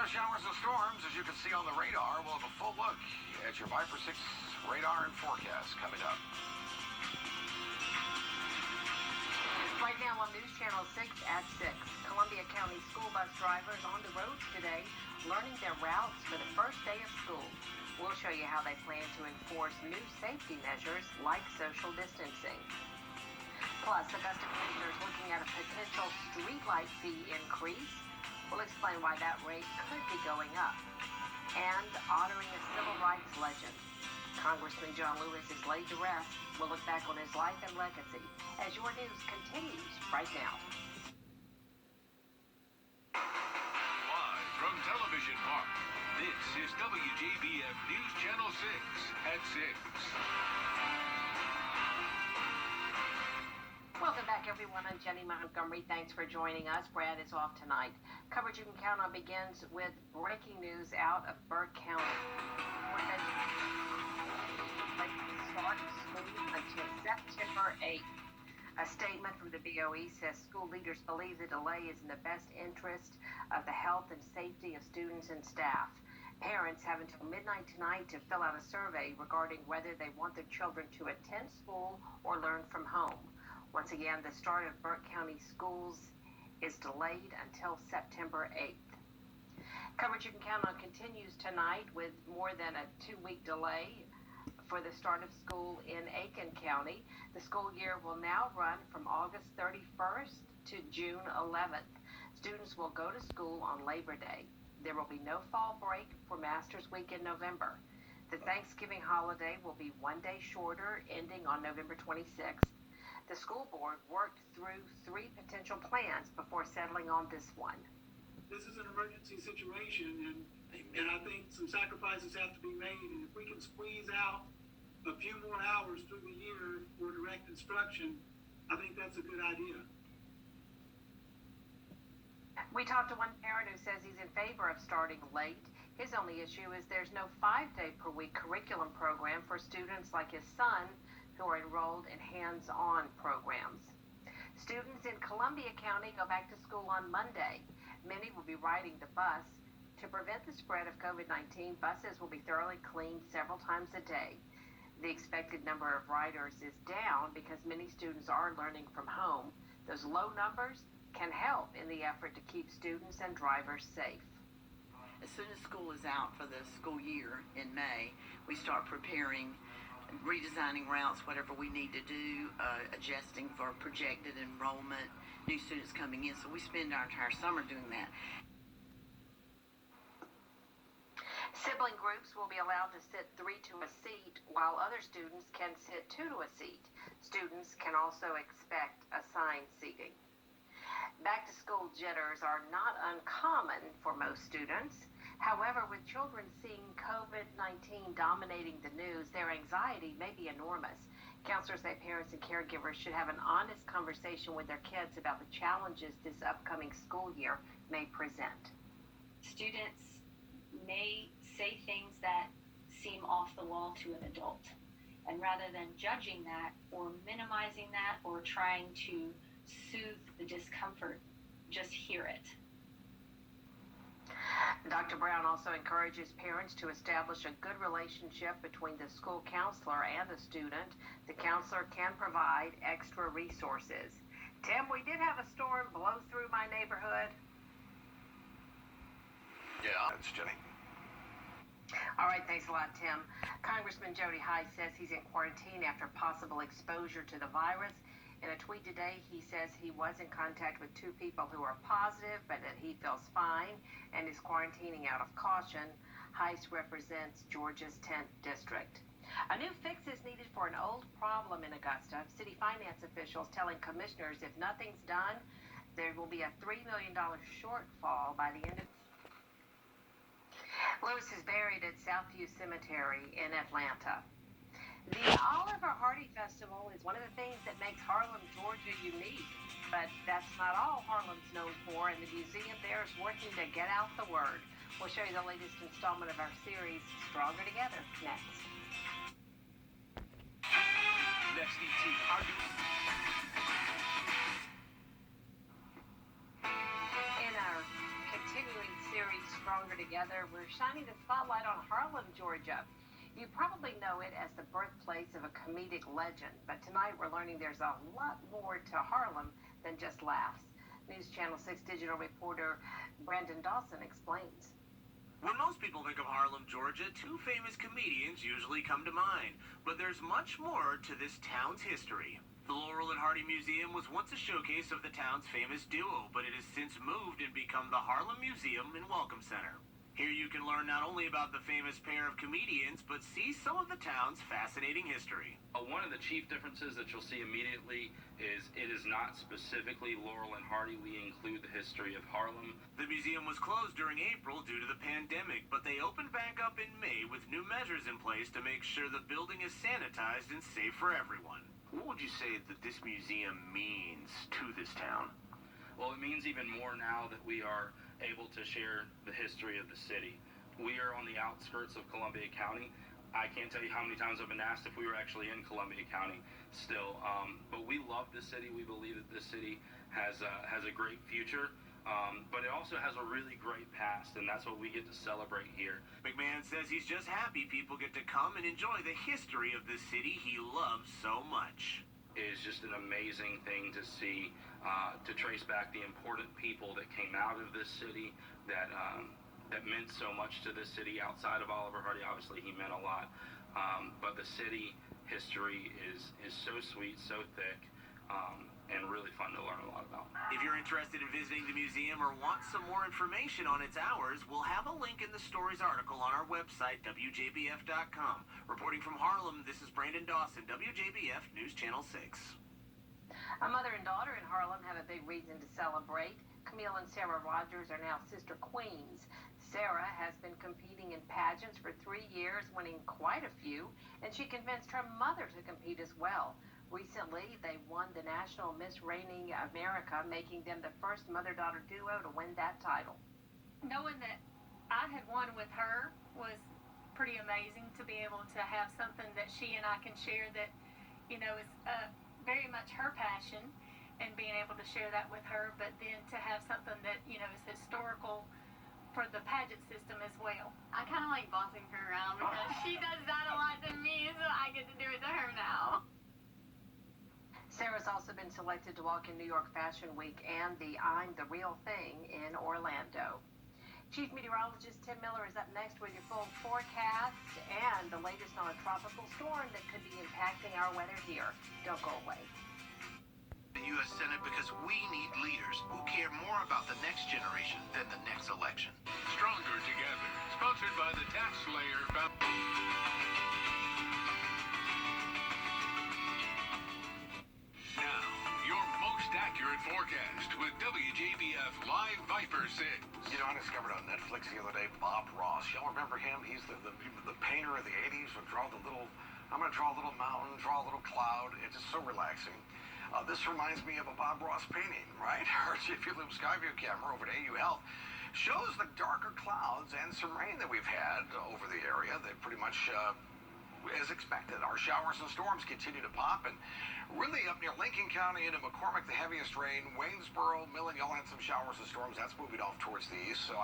showers and storms, as you can see on the radar. We'll have a full look at your 5 for 6 radar and forecast coming up. Right now on News Channel 6 at 6, Columbia County school bus drivers on the roads today learning their routes for the first day of school. We'll show you how they plan to enforce new safety measures like social distancing. Plus, Augusta Commissioners looking at a potential streetlight fee increase. We'll explain why that rate could be going up. And honoring a civil rights legend. Congressman John Lewis is laid to rest. We'll look back on his life and legacy as your news continues right now. Live from Television Park, this is Wjbf News Channel 6 at 6. Welcome back, everyone. I'm Jenny Montgomery. Thanks for joining us. Brad is off tonight. Coverage you can count on begins with breaking news out of Burke County. Start school until September 8th. A statement from the BOE says school leaders believe the delay is in the best interest of the health and safety of students and staff. Parents have until midnight tonight to fill out a survey regarding whether they want their children to attend school or learn from home. Once again, the start of Burke County schools is delayed until September 8th. Coverage you can count on continues tonight with more than a 2-week delay for the start of school in Aiken County. The school year will now run from August 31st to June 11th. Students will go to school on Labor Day. There will be no fall break for Masters Week in November. The Thanksgiving holiday will be 1 day shorter, ending on November 26th. The school board worked through 3 potential plans before settling on this one. This is an emergency situation, and I think some sacrifices have to be made. And if we can squeeze out a few more hours through the year for direct instruction, I think that's a good idea. We talked to one parent who says he's in favor of starting late. His only issue is there's no 5-day-per-week curriculum program for students like his son who are enrolled in hands-on programs. Students in Columbia County go back to school on Monday. Many will be riding the bus. To prevent the spread of COVID-19, buses will be thoroughly cleaned several times a day. The expected number of riders is down because many students are learning from home. Those low numbers can help in the effort to keep students and drivers safe. As soon as school is out for the school year in May, we start preparing, redesigning routes, whatever we need to do, adjusting for projected enrollment, new students coming in. So we spend our entire summer doing that. Sibling groups will be allowed to sit 3 to a seat, while other students can sit 2 to a seat. Students can also expect assigned seating. Back-to-school jitters are not uncommon for most students. However, with children seeing COVID-19 dominating the news, their anxiety may be enormous. Counselors say parents and caregivers should have an honest conversation with their kids about the challenges this upcoming school year may present. Students may say things that seem off the wall to an adult. And rather than judging that or minimizing that or trying to soothe the discomfort, just hear it. Dr. Brown also encourages parents to establish a good relationship between the school counselor and the student. The counselor can provide extra resources. Tim, we did have a storm blow through my neighborhood. Yeah, that's Jenny. All right, thanks a lot, Tim. Congressman Jody Hyde says he's in quarantine after possible exposure to the virus. In a tweet today, he says he was in contact with 2 people who are positive, but that he feels fine and is quarantining out of caution. Heiss represents Georgia's 10th district. A new fix is needed for an old problem in Augusta. City finance officials telling commissioners if nothing's done, there will be a $3 million shortfall by the end of. Lewis is buried at Southview Cemetery in Atlanta. The Oliver Hardy Festival is one of the things that makes Harlem, Georgia unique, but that's not all Harlem's known for, and the museum there is working to get out the word. We'll show you the latest installment of our series, Stronger Together, next. Next, ET. In our continuing series, Stronger together, we're shining the spotlight on Harlem, Georgia. You probably know it as the birthplace of a comedic legend, but tonight we're learning there's a lot more to Harlem than just laughs. News Channel 6 digital reporter Brandon Dawson explains. When most people think of Harlem, Georgia, two famous comedians usually come to mind. But there's much more to this town's history. The Laurel and Hardy Museum was once a showcase of the town's famous duo, but it has since moved and become the Harlem Museum and Welcome Center. Here you can learn not only about the famous pair of comedians, but see some of the town's fascinating history. One of the chief differences that you'll see immediately is it is not specifically Laurel and Hardy. We include the history of Harlem. The museum was closed during April due to the pandemic, but they opened back up in May with new measures in place to make sure the building is sanitized and safe for everyone. What would you say that this museum means to this town? Well, it means even more now that we are able to share the history of the city. We are on the outskirts of Columbia County. I can't tell you how many times I've been asked if we were actually in Columbia County still. But we love the city. We believe that this city has a great future. But it also has a really great past, and that's what we get to celebrate here. McMahon says he's just happy people get to come and enjoy the history of this city he loves so much. It is just an amazing thing to see, to trace back the important people that came out of this city that meant so much to this city. Outside of Oliver Hardy, obviously he meant a lot, but the city history is so sweet, so thick, and really fun to learn a lot about. If you're interested in visiting the museum or want some more information on its hours, we'll have a link in the stories article on our website, wjbf.com. Reporting from Harlem, this is Brandon Dawson, WJBF News Channel 6. A mother and daughter in Harlem have a big reason to celebrate. Camille and Sarah Rogers are now sister queens. Sarah has been competing in pageants for 3 years, winning quite a few, and she convinced her mother to compete as well. Recently, they won the National Miss Reigning America, making them the first mother-daughter duo to win that title. Knowing that I had won with her was pretty amazing, to be able to have something that she and I can share that, is very much her passion, and being able to share that with her, but then to have something that, is historical for the pageant system as well. I kind of like bossing her around because she does that a lot to me, so I get to do it to her now. Sarah's also been selected to walk in New York Fashion Week and the I'm the Real Thing in Orlando. Chief Meteorologist Tim Miller is up next with your full forecast and the latest on a tropical storm that could be impacting our weather here. Don't go away. The U.S. Senate because we need leaders who care more about the next generation than the next election. Stronger Together, sponsored by the Tax Slayer Foundation. Now, your most accurate forecast with WJBF Live Viper 6. You know, I discovered on Netflix the other day Bob Ross. Y'all remember him? He's the painter of the 80s would draw I'm going to draw a little mountain, draw a little cloud. It's just so relaxing. This reminds me of a Bob Ross painting, right? Our Wjbf Skyview camera over at AU Health shows the darker clouds and some rain that we've had over the area. They pretty much, as expected, our showers and storms continue to pop, and really up near Lincoln County into McCormick, the heaviest rain. Waynesboro, Millen, y'all had some showers and storms. That's moving off towards the east. So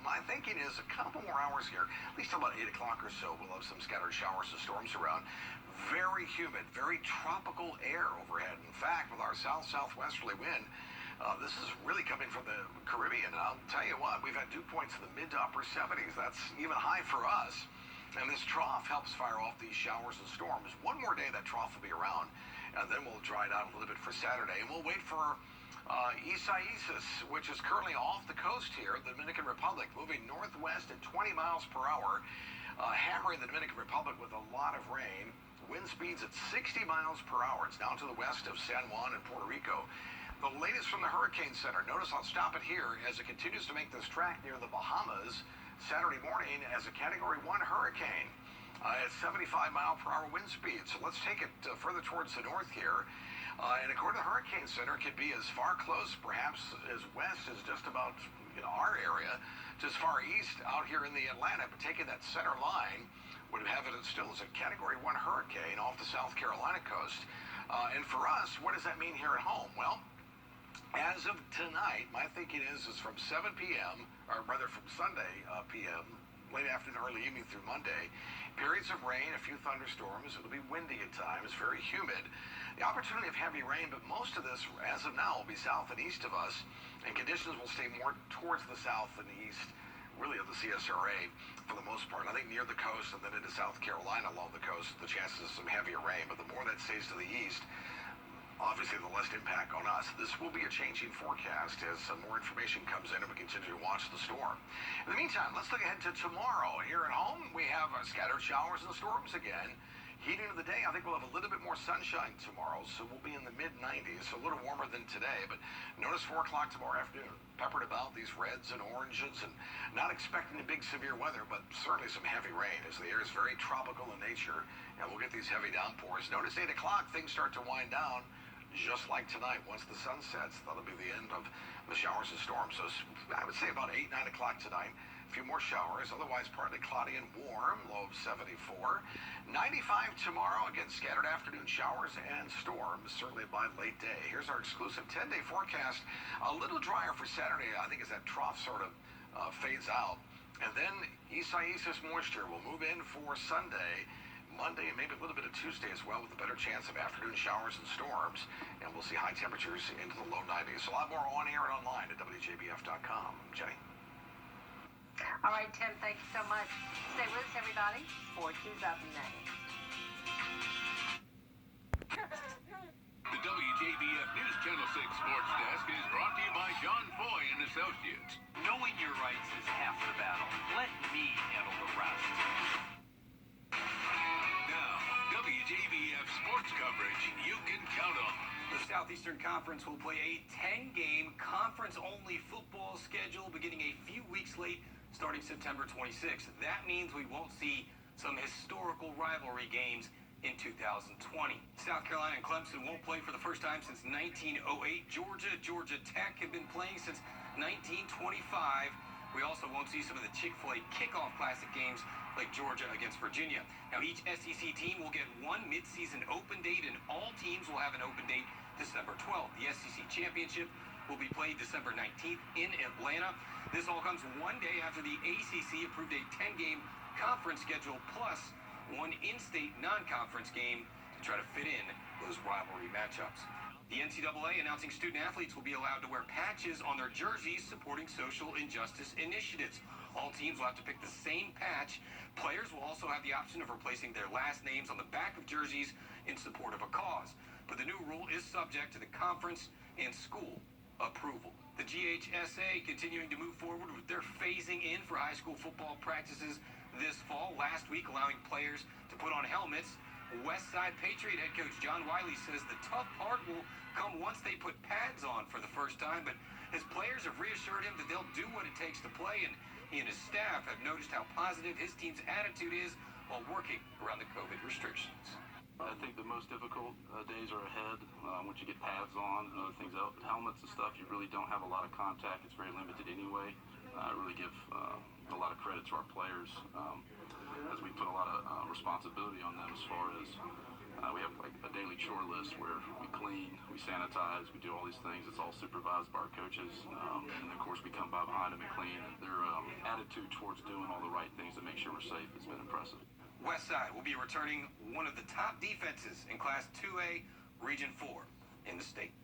my thinking is a couple more hours here, at least about 8 o'clock or so, we'll have some scattered showers and storms around. Very humid, very tropical air overhead. In fact, with our south-southwesterly wind, this is really coming from the Caribbean. And I'll tell you what, we've had dew points in the mid to upper 70s. That's even high for us. And this trough helps fire off these showers and storms. One more day that trough will be around, and then we'll dry it out a little bit for Saturday. And we'll wait for Isaias, which is currently off the coast here, the Dominican Republic, moving northwest at 20 miles per hour, hammering the Dominican Republic with a lot of rain. Wind speeds at 60 miles per hour. It's down to the west of San Juan and Puerto Rico. The latest from the Hurricane Center. Notice I'll stop it here as it continues to make this track near the Bahamas Saturday morning as a Category 1 hurricane at 75 mile per hour wind speed. So let's take it further towards the north here. And according to the Hurricane Center, it could be as far close, perhaps as west as just about our area, to as far east out here in the Atlantic. But taking that center line would have it still as a Category 1 hurricane off the South Carolina coast. And for us, what does that mean here at home? Well, As of tonight, my thinking is from 7 p.m., or rather from Sunday p.m., late afternoon, early evening through Monday, periods of rain, a few thunderstorms. It'll be windy at times, very humid. The opportunity of heavy rain, but most of this, as of now, will be south and east of us, and conditions will stay more towards the south and east, really, of the CSRA for the most part. I think near the coast and then into South Carolina along the coast, the chances of some heavier rain, but the more that stays to the east, obviously the less impact on us. This will be a changing forecast as some more information comes in and we continue to watch the storm. In the meantime, let's look ahead to tomorrow. Here at home, we have scattered showers and storms again. Heating of the day, I think we'll have a little bit more sunshine tomorrow, so we'll be in the mid-90s, so a little warmer than today. But notice 4 o'clock tomorrow afternoon, peppered about these reds and oranges, and not expecting a big severe weather, but certainly some heavy rain as the air is very tropical in nature, and we'll get these heavy downpours. Notice 8 o'clock, things start to wind down. Just like tonight, once the sun sets, that'll be the end of the showers and storms. So I would say about 8, 9 o'clock tonight. A few more showers, otherwise partly cloudy and warm, low of 74. 95 tomorrow, again, scattered afternoon showers and storms, certainly by late day. Here's our exclusive 10-day forecast. A little drier for Saturday, I think, as that trough sort of fades out. And then east-to-east moisture will move in for Sunday, Monday, and maybe a little bit of Tuesday as well, with a better chance of afternoon showers and storms. And we'll see high temperatures into the low 90s. So a lot more on air and online at WJBF.com. Jenny? All right, Tim, thank you so much. Stay with us, everybody. Sports is up next. The WJBF News Channel 6 Sports Desk is brought to you by John Foy and Associates. Knowing your rights is half the battle. Let me handle the rest. Now, WJBF sports coverage you can count on. The Southeastern Conference will play a 10-game conference-only football schedule beginning a few weeks late, starting September 26th. That means we won't see some historical rivalry games in 2020. South Carolina and Clemson won't play for the first time since 1908. Georgia Tech have been playing since 1925. We also won't see some of the Chick-fil-A kickoff classic games like Georgia against Virginia. Now, each SEC team will get one midseason open date, and all teams will have an open date December 12th. The SEC Championship will be played December 19th in Atlanta. This all comes one day after the ACC approved a 10-game conference schedule plus one in-state non-conference game to try to fit in those rivalry matchups. The NCAA announcing student-athletes will be allowed to wear patches on their jerseys supporting social injustice initiatives. All teams will have to pick the same patch. Players will also have the option of replacing their last names on the back of jerseys in support of a cause. But the new rule is subject to the conference and school approval. The GHSA continuing to move forward with their phasing in for high school football practices this fall. Last week, allowing players to put on helmets. Westside Patriot head coach John Wiley says the tough part will come once they put pads on for the first time, but his players have reassured him that they'll do what it takes to play, and he and his staff have noticed how positive his team's attitude is while working around the COVID restrictions. I think the most difficult days are ahead once you get pads on and other things out. Helmets and stuff, you really don't have a lot of contact. It's very limited anyway. I really give a lot of credit to our players as we put a lot of responsibility on them as far as we have like a daily chore list where we clean, we sanitize, we do all these things. It's all supervised by our coaches. And of course we come by behind them and clean. And their attitude towards doing all the right things to make sure we're safe has been impressive. Westside will be returning one of the top defenses in Class 2A, Region 4 in the state.